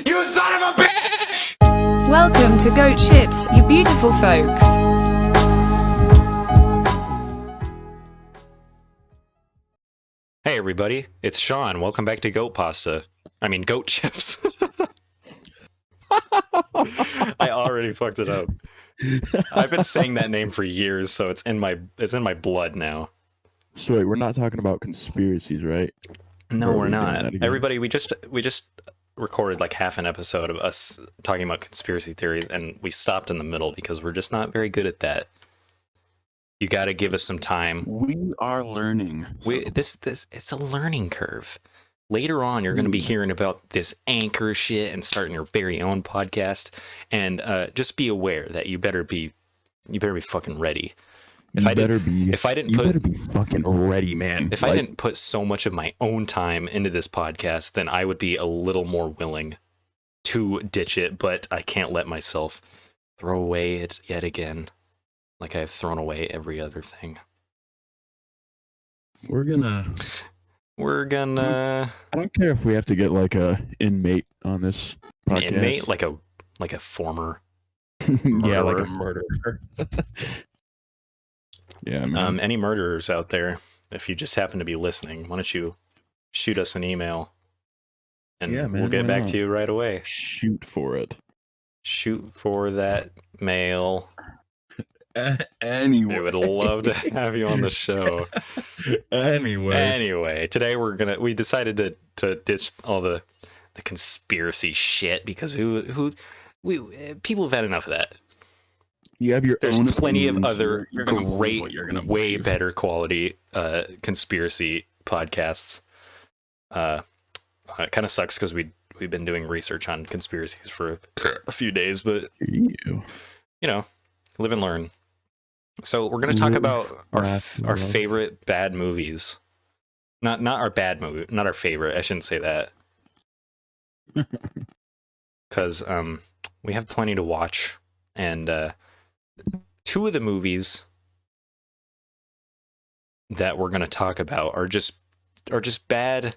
You son of a bitch! Welcome to Goatchips, you beautiful folks. Hey everybody, it's Sean. Welcome back to Goat Chips. I already fucked it up. I've been saying that name for years, so it's in my blood now. So wait, we're not talking about conspiracies, right? No, Or are we're we doing not. that again? Everybody, we just recorded like half an episode of us talking about conspiracy theories, and we stopped in the middle because we're just not very good at that. You got to give us some time. We are learning. This it's a learning curve. Later on, you're going to be hearing about this anchor shit and starting your very own podcast. And just be aware that you better be fucking ready. You better be fucking ready, man. If I didn't put so much of my own time into this podcast, then I would be a little more willing to ditch it. But I can't let myself throw away it yet again, like I've thrown away every other thing. We're gonna. I don't care if we have to get like a inmate on this An podcast. inmate, like a former Yeah, like a murderer. murderer. Yeah, man. Any murderers out there, if you just happen to be listening, why don't you shoot us an email and Yeah, man, we'll get why back not? to you right away. Shoot for it. Shoot for that mail. Anyway. We would love to have you on the show. Anyway, today we decided to ditch all the conspiracy shit because people have had enough of that. You have your There's own plenty of opinions, other you're gonna believe great, what you're gonna way believe. better quality conspiracy podcasts. It kind of sucks because we've been doing research on conspiracies for a few days, but You. live and learn. So we're going to talk Live, about laugh, our love. favorite bad movies. Not our bad movie, not our favorite. I shouldn't say that. Because we have plenty to watch, and two of the movies that we're going to talk about are just bad.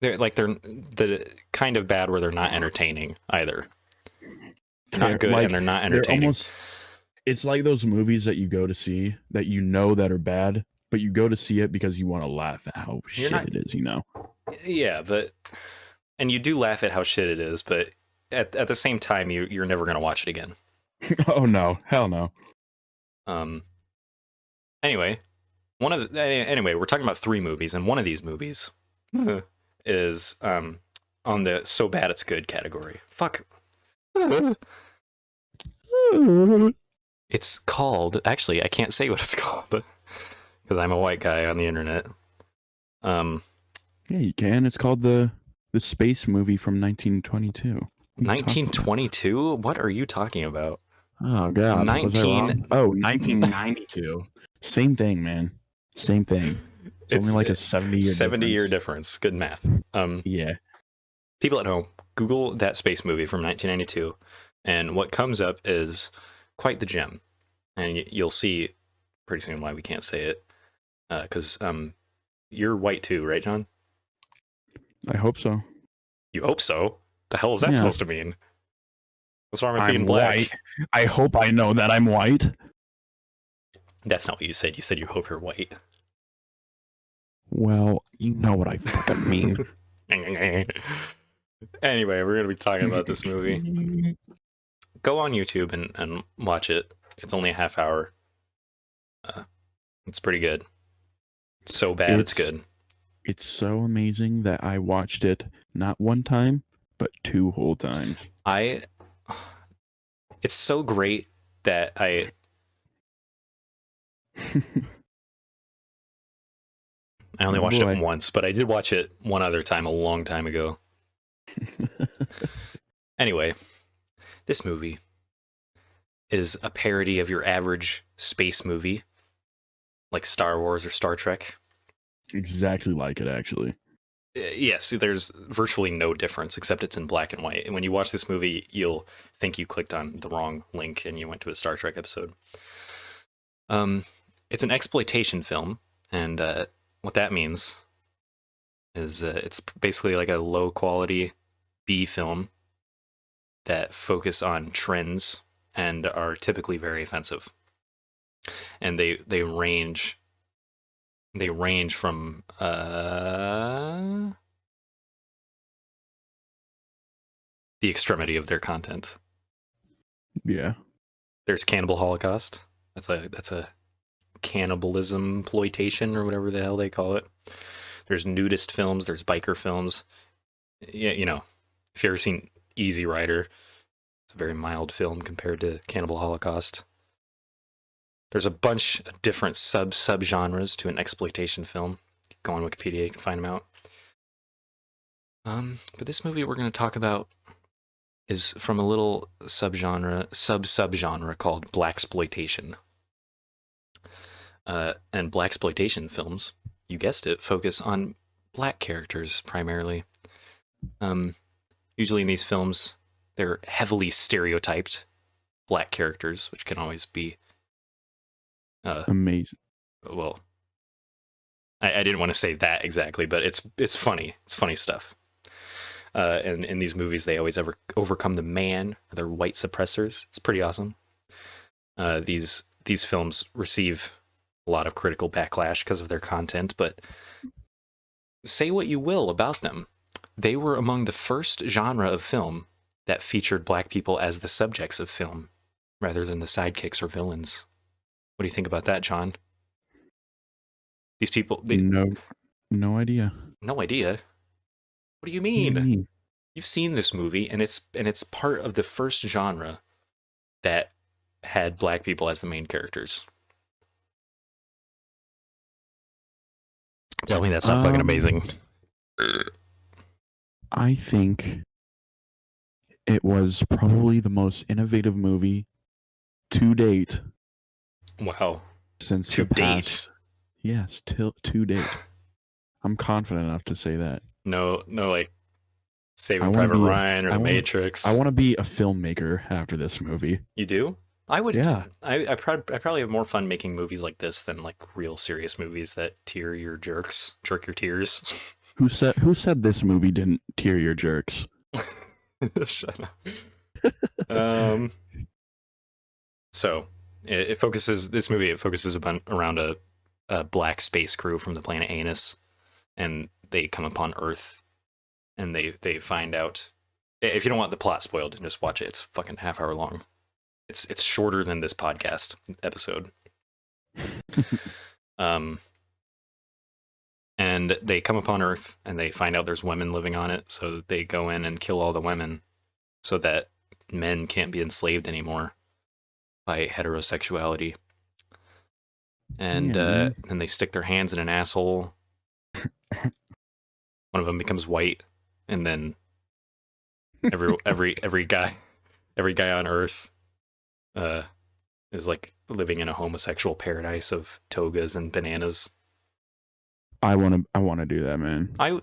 They're the kind of bad where they're not entertaining either. They're not good, Like, and they're not They're entertaining. it's like those movies that you go to see that you know that are bad, but you go to see it because you want to laugh at how shit it is, Yeah, and you do laugh at how shit it is, but at the same time, you're never going to watch it again. Oh no, hell no. Anyway, we're talking about three movies, and one of these movies is on the so bad it's good category. Fuck. It's called, actually, I can't say what it's called because I'm a white guy on the internet. Yeah, you can. It's called the space movie from 1922. 1922? What are you talking about? Oh god, was I wrong? Oh, 1992. Same thing, man. Same thing. It's only like a 70-year difference. Good math. Yeah. People at home, Google that space movie from 1992, and what comes up is quite the gem. And you'll see pretty soon why we can't say it. Because you're white too, right, John? I hope so. You hope so? The hell is that Yeah. supposed to mean? What's wrong with I'm being black? white. I hope I know that I'm white. That's not what you said. You said you hope you're white. Well, you know what I fucking mean. Anyway, we're going to be talking about this movie. Go on YouTube and watch it. It's only a half hour. It's pretty good. So bad it's good. It's so amazing that I watched it not one time, but 2 whole times. It's so great that I only watched it once, but I did watch it one other time a long time ago. Anyway, this movie is a parody of your average space movie, like Star Wars or Star Trek. Exactly like it, actually. Yes, there's virtually no difference except it's in black and white. And when you watch this movie, you'll think you clicked on the wrong link and you went to a Star Trek episode. It's an exploitation film, and what that means is it's basically like a low quality B film that focus on trends and are typically very offensive. And they range from the extremity of their content. Yeah. There's Cannibal Holocaust. That's a cannibalism exploitation or whatever the hell they call it. There's nudist films. There's biker films. Yeah, you know, if you ever seen Easy Rider, it's a very mild film compared to Cannibal Holocaust. There's a bunch of different sub-genres to an exploitation film. Go on Wikipedia, you can find them out. But this movie we're going to talk about is from a little sub-subgenre called blaxploitation. And blaxploitation films, you guessed it, focus on black characters primarily. Usually in these films, they're heavily stereotyped black characters, which can always be amazing. Well, I didn't want to say that exactly, but it's funny. It's funny stuff. And in these movies, they always overcome the man, or their white suppressors. It's pretty awesome. These films receive a lot of critical backlash because of their content, but say what you will about them, they were among the first genre of film that featured black people as the subjects of film, rather than the sidekicks or villains. What do you think about that, John? These people... No idea. No idea? What do you mean? You've seen this movie, and it's part of the first genre that had black people as the main characters. Tell me that's not fucking amazing. I think it was probably the most innovative movie to date. Wow. Since to date? Yes, to date. I'm confident enough to say that. No, like Saving Private Ryan or The Matrix. I want to be a filmmaker after this movie. You do? I would. Yeah. I probably have more fun making movies like this than like real serious movies that jerk your tears. Who said this movie didn't tear your jerks? Shut up. So this movie focuses around a black space crew from the planet Anus, and they come upon Earth, and they find out. If you don't want the plot spoiled, just watch it. It's fucking half-hour long. It's shorter than this podcast episode. And they come upon Earth, and they find out there's women living on it, so they go in and kill all the women so that men can't be enslaved anymore by heterosexuality. And then they stick their hands in an asshole. One of them becomes white, and then every guy on Earth is like living in a homosexual paradise of togas and bananas. I want to do that, man. I'm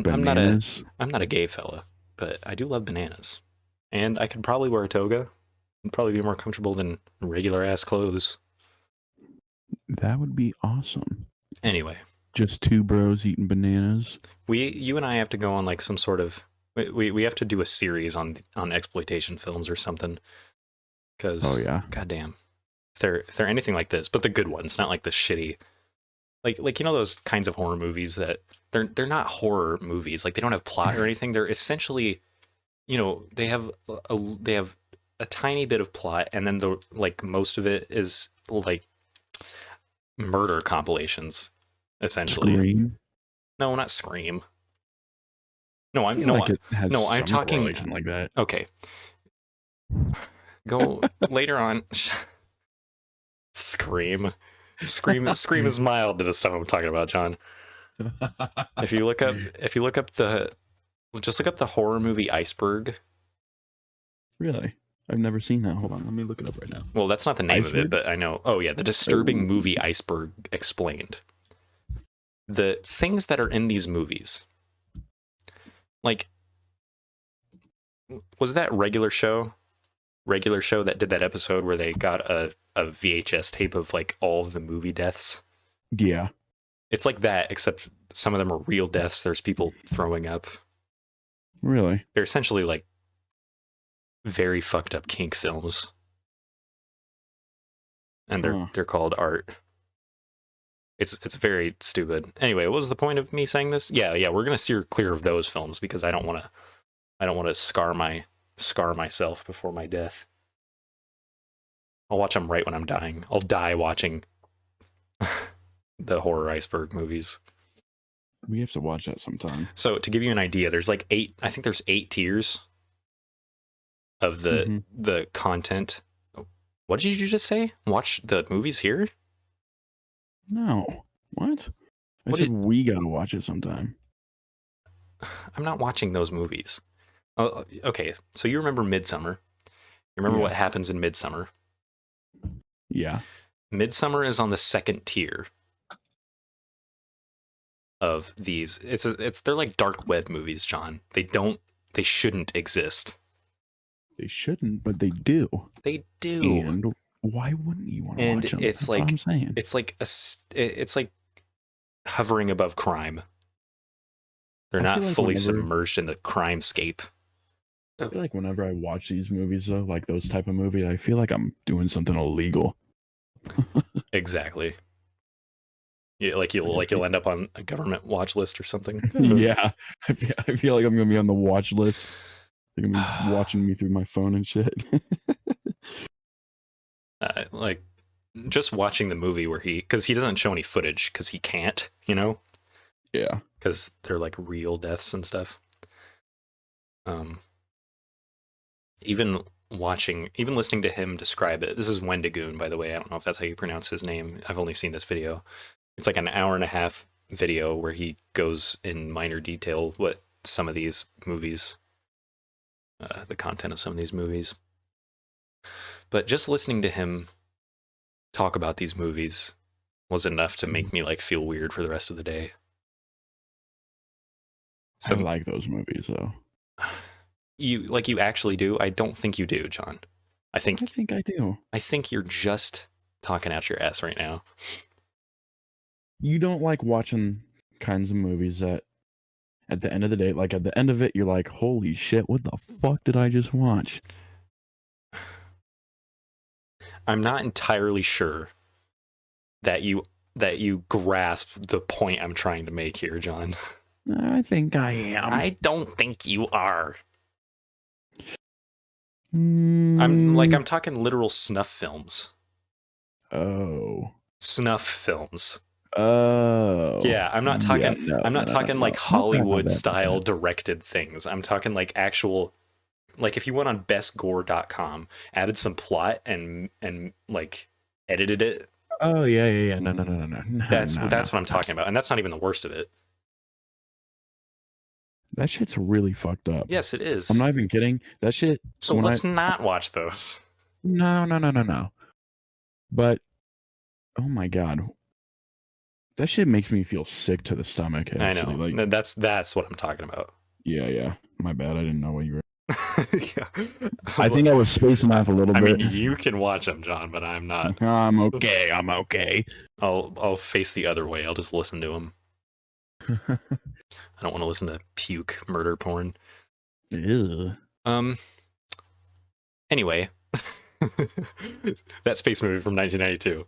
not a gay fella, but I do love bananas, and I could probably wear a toga and probably be more comfortable than regular ass clothes. That would be awesome. Anyway, just two bros eating bananas. You and I have to go on like some sort of we have to do a series on exploitation films or something. Because goddamn, if they're anything like this, but the good ones, not like the shitty. Like you know those kinds of horror movies that they're not horror movies. Like they don't have plot or anything. They're essentially, you know, they have a tiny bit of plot, and then most of it is like murder compilations, essentially. Scream? No, not Scream. No, I'm talking like that. Okay. Go later on. Scream is mild to the stuff I'm talking about, John. If you look up the horror movie Iceberg. Really? I've never seen that. Hold on, let me look it up right now. Well, that's not the name of it, but I know. Oh yeah, the disturbing movie Iceberg Explained. The things that are in these movies. Like, was that regular show that did that episode where they got a VHS tape of like all of the movie deaths? Yeah. It's like that, except some of them are real deaths. There's people throwing up. Really? They're essentially like very fucked up kink films, and they're called art. It's very stupid. Anyway, what was the point of me saying this? Yeah, we're gonna steer clear of those films because I don't want to scar myself before my death. I'll watch them right when I'm dying. I'll die watching the horror iceberg movies. We have to watch that sometime. So to give you an idea, there's like 8. I think there's 8 tiers of the content. What did you just say? Watch the movies here? No. What? I said we gotta watch it sometime. I'm not watching those movies. Oh, okay, so you remember Midsummer. You remember what happens in Midsummer? Yeah. Midsummer is on the 2nd tier of these. They're like dark web movies, John. They shouldn't exist. They shouldn't, but they do. They do. And why wouldn't you want to watch them? It's That's like what I'm saying. it's like hovering above crime. They're not like fully submerged in the crime scape. I feel like whenever I watch these movies, though, like those type of movies, I feel like I'm doing something illegal. Exactly. Yeah, like you'll end up on a government watch list or something. Yeah, I feel like I'm gonna be on the watch list. They're gonna be watching me through my phone and shit. Like just watching the movie where because he doesn't show any footage because he can't, you know. Yeah, because they're like real deaths and stuff. Even listening to him describe it. This is Wendigoon, by the way. I don't know if that's how you pronounce his name. I've only seen this video. It's like an 1.5-hour video where he goes in minor detail what some of these movies, the content of some of these movies. But just listening to him talk about these movies was enough to make me like feel weird for the rest of the day. So, I like those movies, though. You actually do? I don't think you do, John. I think I do. I think you're just talking out your ass right now. You don't like watching kinds of movies that, at the end of the day, like at the end of it, you're like, holy shit, what the fuck did I just watch? I'm not entirely sure that you grasp the point I'm trying to make here, John. I think I am. I don't think you are. I'm talking literal snuff films. Oh. Snuff films. Oh. Yeah, I'm not talking like Hollywood style that. directed things. I'm talking like actual, like if you went on bestgore.com, added some plot and like edited it. Oh yeah. No. That's what I'm talking about. And that's not even the worst of it. That shit's really fucked up. Yes, it is. I'm not even kidding. That shit. So let's not watch those. No. But, oh my god. That shit makes me feel sick to the stomach, actually. I know. Like, that's what I'm talking about. Yeah. My bad. I didn't know what you were... Yeah. I think I was spacing off a little bit. I mean, you can watch them, John, but I'm not. I'm okay. I'll face the other way. I'll just listen to them. I don't want to listen to puke murder porn. Ew. Anyway, that space movie from 1992.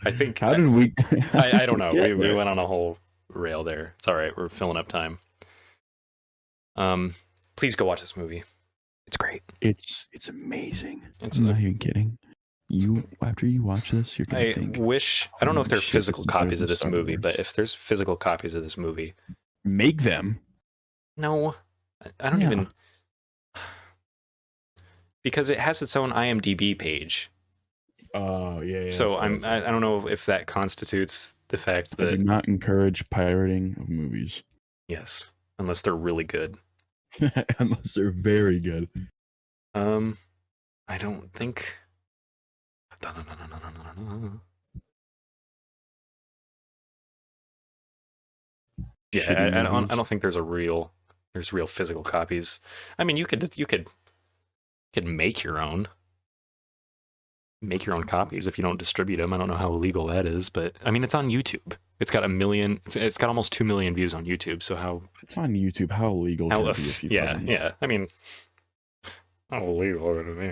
I think. How did we? I don't know. We went on a whole rail there. It's all right. We're filling up time. Please go watch this movie. It's great. It's amazing. I'm not even kidding. After you watch this, you're gonna think. I don't know if there are physical copies of this movie, but if there's physical copies of this movie, make them. No, I don't even. Because it has its own IMDb page. Oh yeah. So I don't know if that constitutes the fact that I do not encourage pirating of movies. Yes, unless they're really good. Unless they're very good. I don't think. Yeah, I don't think there's real physical copies. I mean, you could make your own. make your own copies if you don't distribute them. I don't know how illegal that is, but I mean, it's on YouTube. It's got 1 million. It's got almost 2 million views on YouTube. So If it's on YouTube, how illegal can it be if you yeah, fucking... yeah. I mean, how illegal would it be,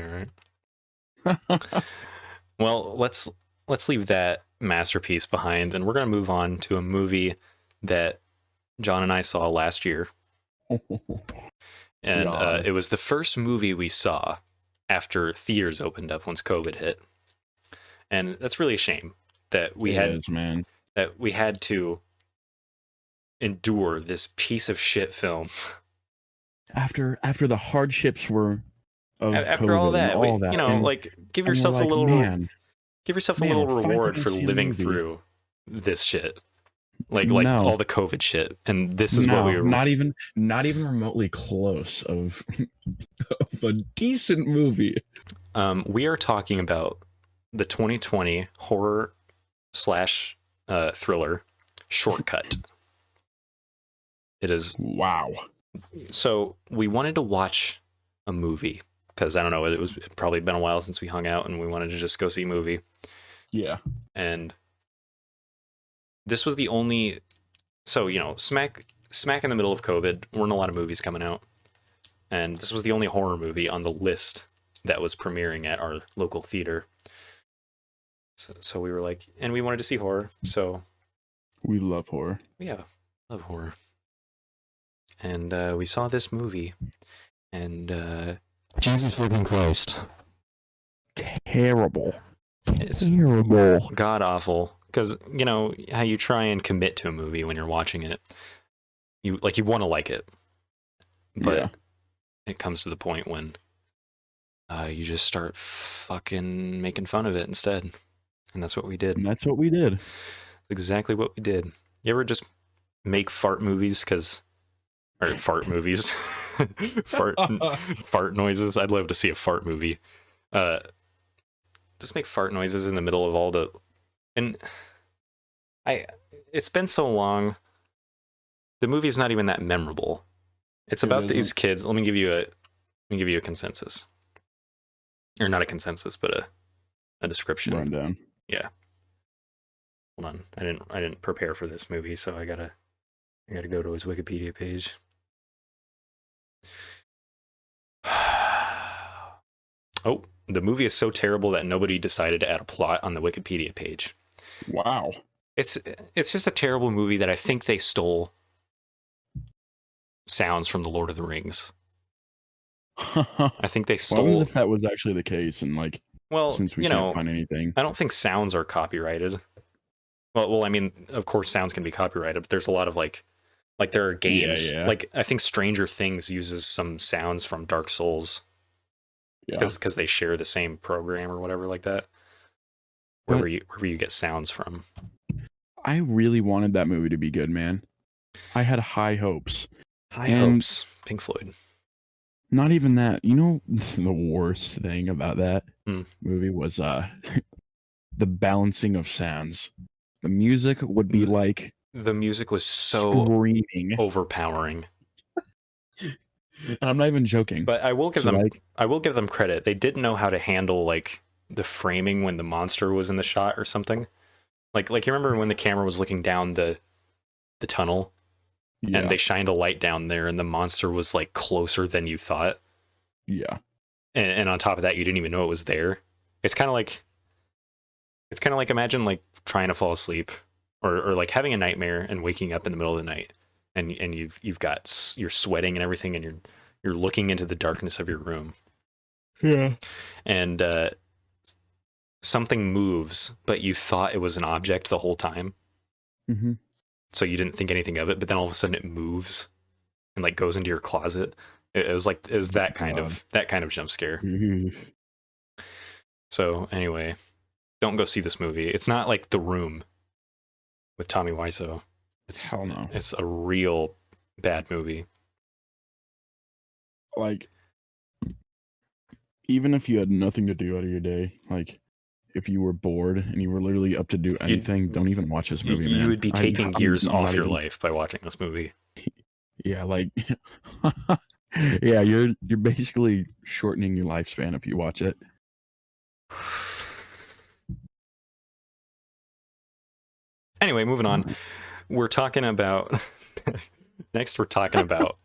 right? Well, let's leave that masterpiece behind, and we're gonna move on to a movie that John and I saw last year, and it was the first movie we saw after theaters opened up once COVID hit, and that's really a shame that we had to endure this piece of shit film after the hardships were of after COVID all that. and all that, you know, and, like give and yourself like, a little man, give yourself a man, little we're finally reward gonna for see a living movie. through this shit. Like No. all the COVID shit, and this is what we were not even remotely close of a decent movie. We are talking about the 2020 horror / thriller Shortcut. It is Wow. So we wanted to watch a movie because I don't know, it'd probably been a while since we hung out, and we wanted to just go see a movie. Yeah. And this was the only, so you know, smack in the middle of COVID, weren't a lot of movies coming out, and this was the only horror movie on the list that was premiering at our local theater. So we were like, and we wanted to see horror, so we love horror. Yeah, love horror. And we saw this movie, and Jesus fucking Christ, terrible. It's terrible, god awful. Because you know how you try and commit to a movie when you're watching it, you want to like it, but it comes to the point when you just start fucking making fun of it instead, and that's what we did. And that's what we did. Exactly what we did. You ever just make fart movies fart movies, fart noises? I'd love to see a fart movie. Just make fart noises in the middle of all the, and it's been so long. The movie's not even that memorable. It's about these kids. Let me give you a consensus, or not a consensus, but a description. Rundown. Yeah. Hold on. I didn't prepare for this movie, so I gotta go to his Wikipedia page. Oh, the movie is so terrible that nobody decided to add a plot on the Wikipedia page. Wow. It's just a terrible movie that I think they stole sounds from the Lord of the Rings. I think they stole. What if that was actually the case, and since we can't find anything, I don't think sounds are copyrighted. Well, I mean, of course, sounds can be copyrighted, but there's a lot of like there are games. Yeah. Like I think Stranger Things uses some sounds from Dark Souls. Yeah. Because they share the same program or whatever like that. Wherever you get sounds from. I really wanted that movie to be good, man. I had high hopes. Hopes. Pink Floyd. Not even that. You know, the worst thing about that movie was the balancing of sounds. The music would be like... The music was so screaming, overpowering. And I'm not even joking. But I will give them credit. They did know how to handle like the framing when the monster was in the shot or something. Like you remember when the camera was looking down the tunnel, and they shined a light down there, and the monster was like closer than you thought. Yeah. And on top of that, you didn't even know it was there. It's kind of like imagine like trying to fall asleep, or like having a nightmare and waking up in the middle of the night. And you're sweating and everything, and you're looking into the darkness of your room. Yeah. And something moves, but you thought it was an object the whole time. Mm-hmm. So you didn't think anything of it, but then all of a sudden it moves and like goes into your closet. It was that kind of jump scare. Mm-hmm. So anyway, don't go see this movie. It's not like The Room with Tommy Wiseau. Hell no. It's a real bad movie. Like, even if you had nothing to do out of your day, like, if you were bored and you were literally up to do anything, don't even watch this movie, man. You would be taking years off your even... life by watching this movie. Yeah, like, yeah, you're basically shortening your lifespan if you watch it. Anyway, moving on. We're talking about next. We're talking about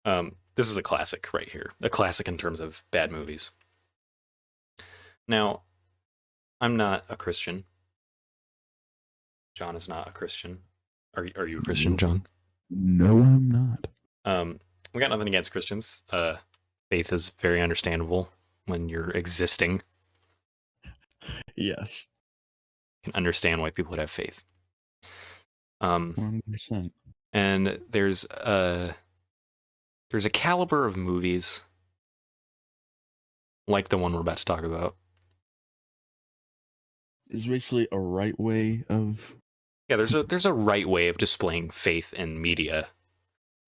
this is a classic right here, a classic in terms of bad movies. Now, I'm not a Christian. John is not a Christian. Are you a Christian, John? No, I'm not. We got nothing against Christians. Faith is very understandable when you're existing. Yes. You can understand why people would have faith. 100%. And there's a caliber of movies like the one we're about to talk about. There's basically a right way of... Yeah, there's a right way of displaying faith in media.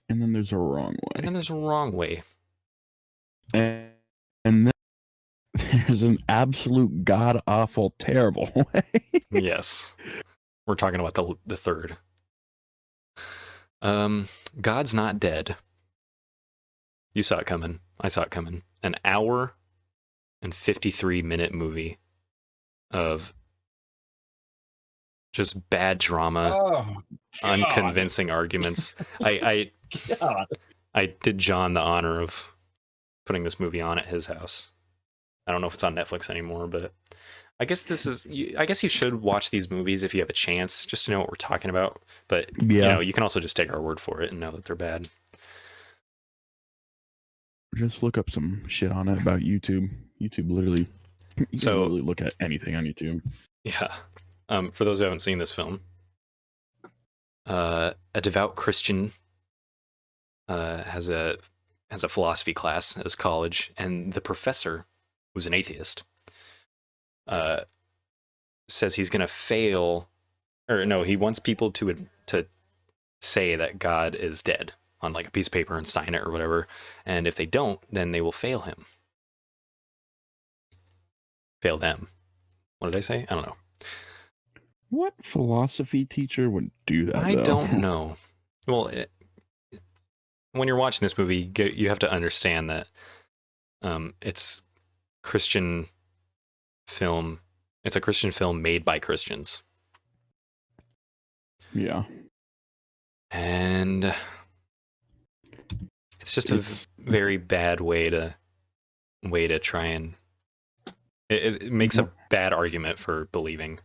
And then there's a wrong way. And then there's a wrong way. And then there's an absolute god-awful, terrible way. Yes. We're talking about the third. God's Not Dead. You saw it coming. I saw it coming. An hour and 53-minute movie of just bad drama, unconvincing arguments. I did John the honor of putting this movie on at his house. I don't know if it's on Netflix anymore, but I guess I guess you should watch these movies if you have a chance, just to know what we're talking about. But you can also just take our word for it and know that they're bad. Just look up some shit on it about YouTube. YouTube literally, you can literally look at anything on YouTube. Yeah. For those who haven't seen this film, a devout Christian has a philosophy class at his college, and the professor, who's an atheist, says he's going to fail, or no, he wants people to say that God is dead on like a piece of paper and sign it or whatever, and if they don't, then they will fail him. Fail them. What did I say? I don't know. What philosophy teacher would do that? I don't know. Well, when you're watching this movie, you have to understand that it's Christian film. It's a Christian film made by Christians. Yeah. And it's just a very bad way to try and it makes a bad argument for believing.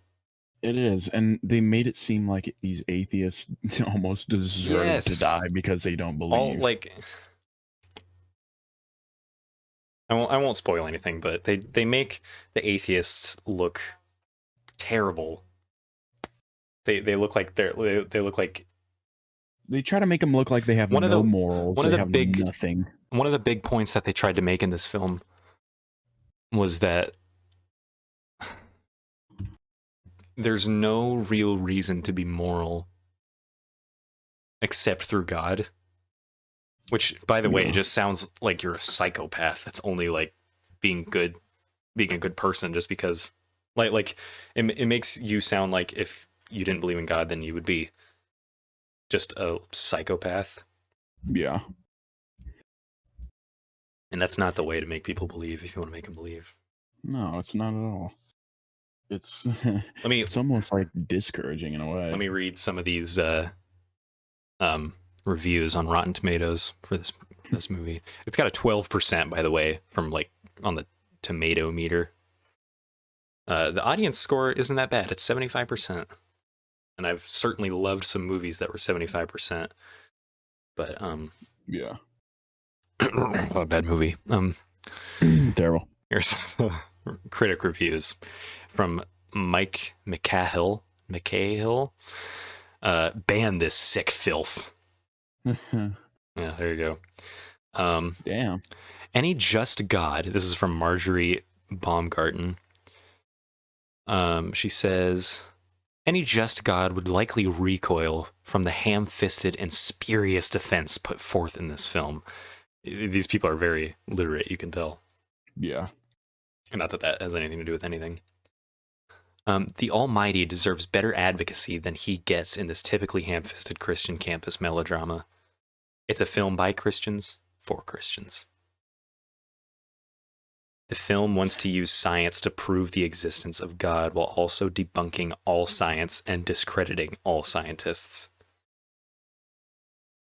It is, and they made it seem like these atheists almost deserve to die because they don't believe. I won't spoil anything, but they make the atheists look terrible. They look like they look like they try to make them look like they have no morals. Nothing. One of the big points that they tried to make in this film was that there's no real reason to be moral except through God. Which, by the way, it just sounds like you're a psychopath that's only like being a good person just because like it makes you sound like if you didn't believe in God, then you would be just a psychopath. Yeah. And that's not the way to make people believe if you want to make them believe. No, it's not at all. It's it's almost like discouraging in a way. Let me read some of these reviews on Rotten Tomatoes for this movie. It's got a 12%, by the way, from like on the tomato meter. The audience score isn't that bad. It's 75%. And I've certainly loved some movies that were 75%. But yeah. A bad movie. Terrible. Here's some critic reviews from Mike McCahill. Ban this sick filth. Yeah, there you go. Damn. Any just God. This is from Marjorie Baumgarten. She says, any just God would likely recoil from the ham-fisted and spurious defense put forth in this film. These people are very literate, you can tell. Yeah. Not that that has anything to do with anything. The Almighty deserves better advocacy than he gets in this typically ham-fisted Christian campus melodrama. It's a film by Christians, for Christians. The film wants to use science to prove the existence of God while also debunking all science and discrediting all scientists.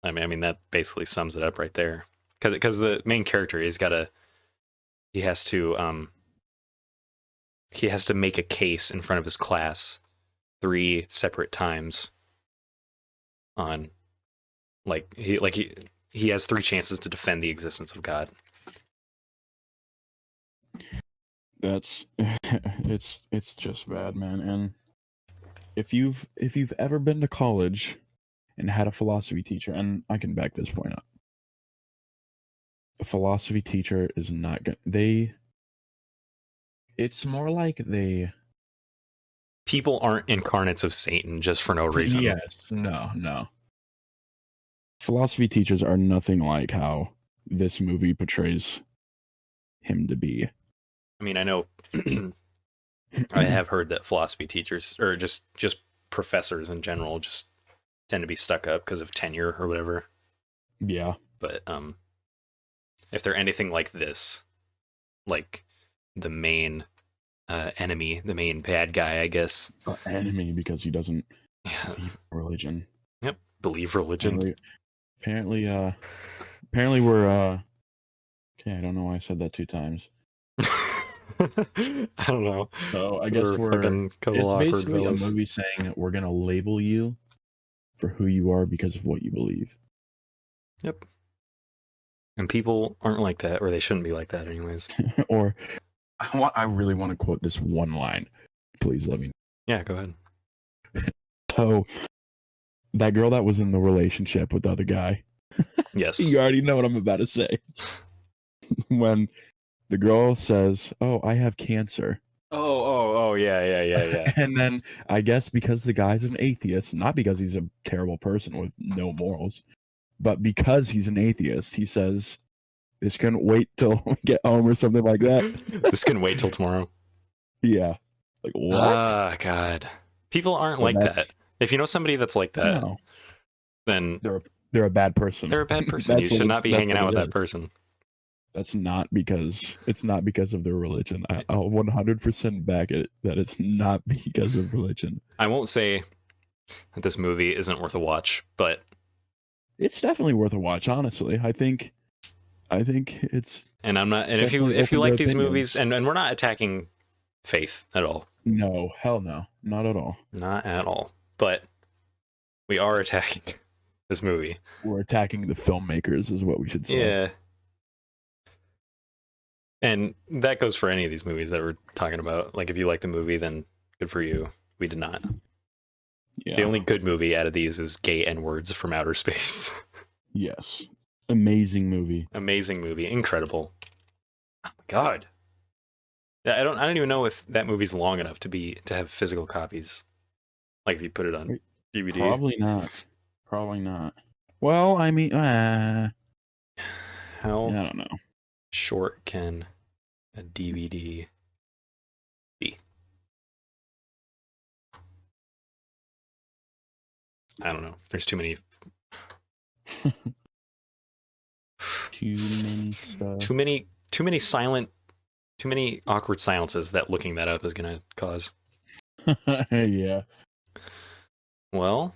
I mean that basically sums it up right there. Because the main character he has to make a case in front of his class 3 separate times on he has 3 chances to defend the existence of God. That's it's just bad, man. And if you've ever been to college and had a philosophy teacher, and I can back this point up, a philosophy teacher is not good. It's more like People aren't incarnates of Satan just for no reason. Yes, no. Philosophy teachers are nothing like how this movie portrays him to be. I mean, I know I have heard that philosophy teachers, or just professors in general, just tend to be stuck up because of tenure or whatever. Yeah. But if they're anything like this, like the main enemy, the main bad guy, I guess. Enemy because he doesn't believe religion. Yep, believe religion. Apparently we're okay, I don't know why I said that 2 times. I don't know. So I guess we're fucking it's basically a movie saying that we're gonna label you for who you are because of what you believe. Yep. And people aren't like that, or they shouldn't be like that anyways. Or I really want to quote this one line. Please let me. Yeah, go ahead. So that girl that was in the relationship with the other guy. Yes. You already know what I'm about to say. When the girl says, "Oh, I have cancer." Oh, yeah. And then I guess because the guy's an atheist, not because he's a terrible person with no morals, but because he's an atheist, he says, "This can wait till we get home," or something like that. This can wait till tomorrow. Yeah. Like, what? Ah, God. People aren't like that. If you know somebody that's like that, then they're a bad person. They're a bad person. You should not be hanging out with that person. It's not because of their religion. I'll 100% back it that it's not because of religion. I won't say that this movie isn't worth a watch, but it's definitely worth a watch. Honestly, I think it's. And I'm not. And if you like these movies, and we're not attacking faith at all. No, hell no, not at all. Not at all. But we are attacking this movie. We're attacking the filmmakers, is what we should say. Yeah. And that goes for any of these movies that we're talking about. Like, if you like the movie, then good for you. We did not. Yeah. The only good movie out of these is Gay N-Words from Outer Space. Yes. Amazing movie. Amazing movie. Incredible. Oh my God. I don't even know if that movie's long enough to have physical copies. Like if you put it on DVD. Probably not. Well, I mean, how I don't know. Short can a DVD be? I don't know. There's too many. Too many silent. Too many awkward silences that looking that up is going to cause. Yeah. Well,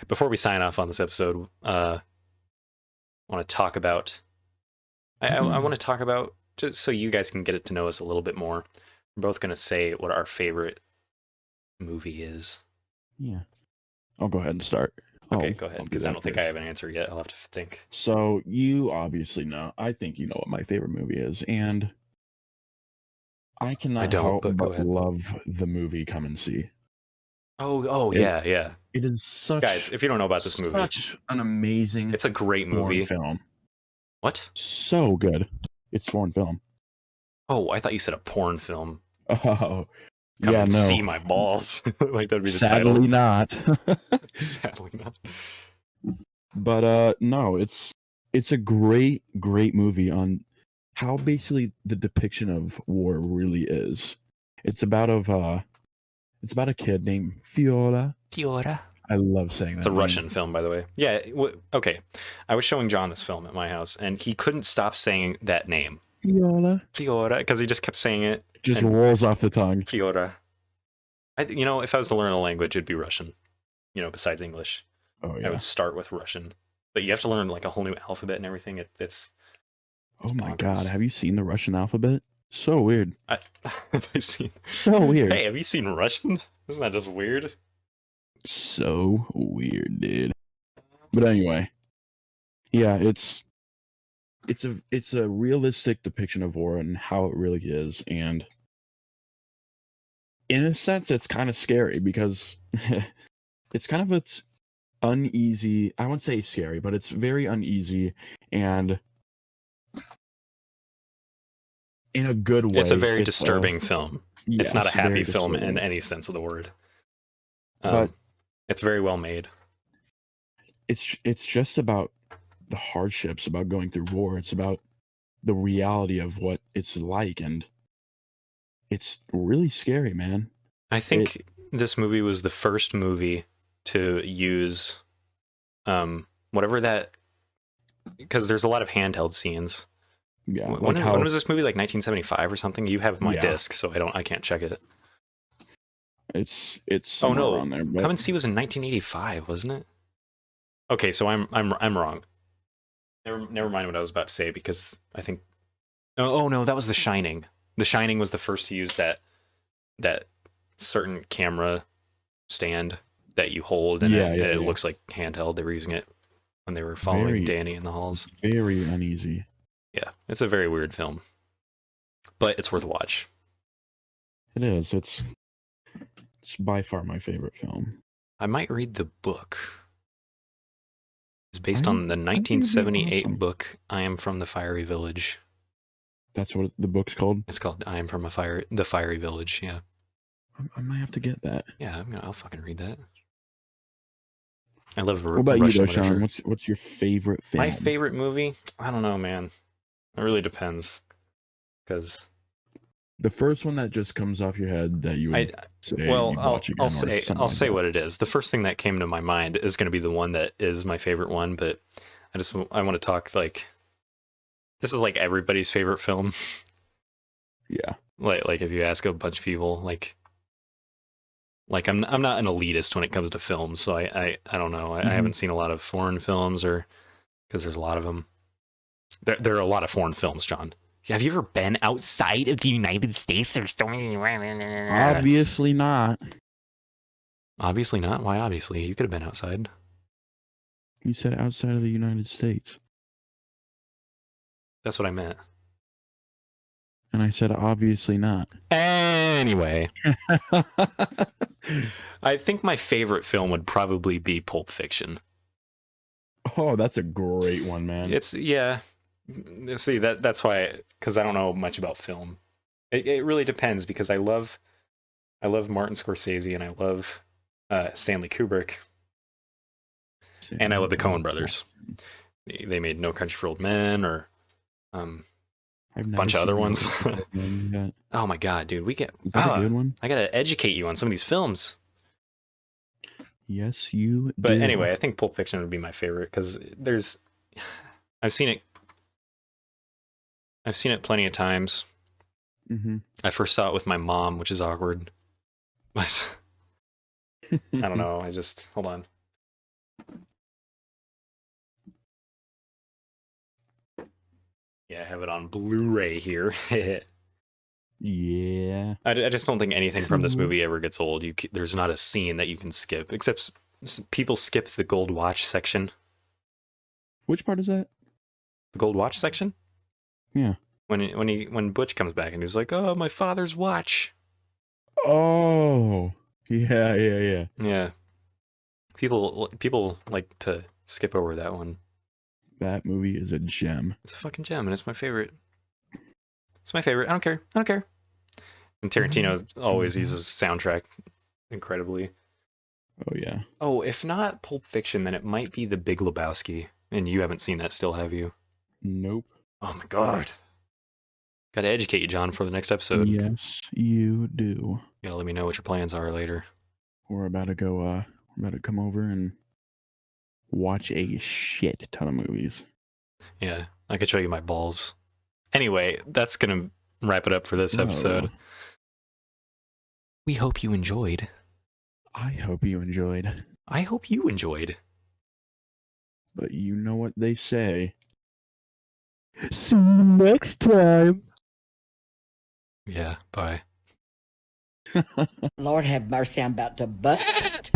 before we sign off on this episode, I want to talk about. I want to talk about, just so you guys can get to know us a little bit more. We're both going to say what our favorite movie is. Yeah. I'll go ahead and start. Okay, go ahead, because I don't think I have an answer yet. I'll have to think. So you obviously know. I think you know what my favorite movie is, and I cannot help but love the movie Come and See. Yeah. It is such, guys, if you don't know about this movie, such an amazing. It's a great movie. Film. What? So good. It's foreign film. Oh, I thought you said a porn film. Oh, Come and see my balls. Like that'd be the title. Sadly not. Sadly not. But no, it's a great movie on how basically the depiction of war really is. It's about a kid named Fiora. I love saying that. It's a Russian film, by the way. Yeah. Okay. I was showing John this film at my house, and he couldn't stop saying that name. Fiora. Fiora, because he just kept saying it. Just And rolls off the tongue. Fiora. If I was to learn a language, it'd be Russian. Besides English, Oh I yeah. would start with Russian. But you have to learn like a whole new alphabet and everything. It's Oh my bonkers. god, have you seen the Russian alphabet? So weird. Have I seen? So weird. Hey, have you seen Russian? Isn't that just weird? So weird, dude. But anyway, yeah, it's a realistic depiction of war and how it really is, and in a sense, it's kind of scary because it's uneasy. I wouldn't say scary, but it's very uneasy and in a good way. It's a very disturbing film. It's not a yes, happy very film in disturbing. any sense of the word. But it's very well made. It's just about the hardships about going through war. It's about the reality of what it's like, and it's really scary, man. I think this movie was the first movie to use whatever that, because there's a lot of handheld scenes. Yeah. When was this movie? Like 1975 or something? You have my Yeah. disc, so I can't check it. It's Oh no, around there, but Come and See was in 1985, wasn't it? Okay, so I'm wrong. Never mind what I was about to say, because I think oh no, that was The Shining. The Shining was the first to use that certain camera stand that you hold and it looks like handheld. They were using it when they were following Danny in the halls. Very uneasy. Yeah, it's a very weird film, but it's worth a watch. It is. It's by far my favorite film. I might read the book. It's based on the 1978 book I Am from the Fiery Village. That's what the book's called? It's called I Am from the Fiery Village, yeah. I might have to get that. Yeah, I'll fucking read that. I love What about Russian you, though, Sean? What's your favorite film? My favorite movie? I don't know, man. It really depends. Because the first one that just comes off your head that you would say, well, I'll say what it is. The first thing that came to my mind is going to be the one that is my favorite one, but I want to talk like this is like everybody's favorite film. Yeah. Like if you ask a bunch of people, like I'm not an elitist when it comes to films, so I don't know. I haven't seen a lot of foreign films, or because there's a lot of them. There are a lot of foreign films, John. Have you ever been outside of the United States? There's so many. Obviously not. Obviously not. Why? Obviously, you could have been outside. You said outside of the United States. That's what I meant. And I said obviously not. Anyway, I think my favorite film would probably be Pulp Fiction. Oh, that's a great one, man. See, that's why, because I don't know much about film. It really depends, because I love Martin Scorsese and I love Stanley Kubrick, and I love the Coen brothers. They made No Country for Old Men, or a bunch of other ones. Oh my god, dude, Is that a good one? I gotta educate you on some of these films. Yes, you. But anyway, I think Pulp Fiction would be my favorite, because I've seen it plenty of times. Mm-hmm. I first saw it with my mom, which is awkward. But I don't know. Hold on. Yeah, I have it on Blu-ray here. Yeah. I just don't think anything from this movie ever gets old. There's not a scene that you can skip, except people skip the gold watch section. Which part is that? The gold watch section? Yeah. When Butch comes back and he's like, "Oh, my father's watch." Oh. Yeah. Yeah. People like to skip over that one. That movie is a gem. It's a fucking gem, and it's my favorite. It's my favorite. I don't care. And Tarantino always uses soundtrack incredibly. Oh, yeah. Oh, if not Pulp Fiction, then it might be The Big Lebowski. And you haven't seen that still, have you? Nope. Oh my god. Gotta educate you, John, for the next episode. Yes, you do. You gotta let me know what your plans are later. We're about to go, we're about to come over and watch a shit ton of movies. Yeah, I could show you my balls. Anyway, that's gonna wrap it up for this episode. Oh, We hope you enjoyed. I hope you enjoyed. I hope you enjoyed. But you know what they say. See you next time. Yeah, bye. Lord have mercy, I'm about to bust.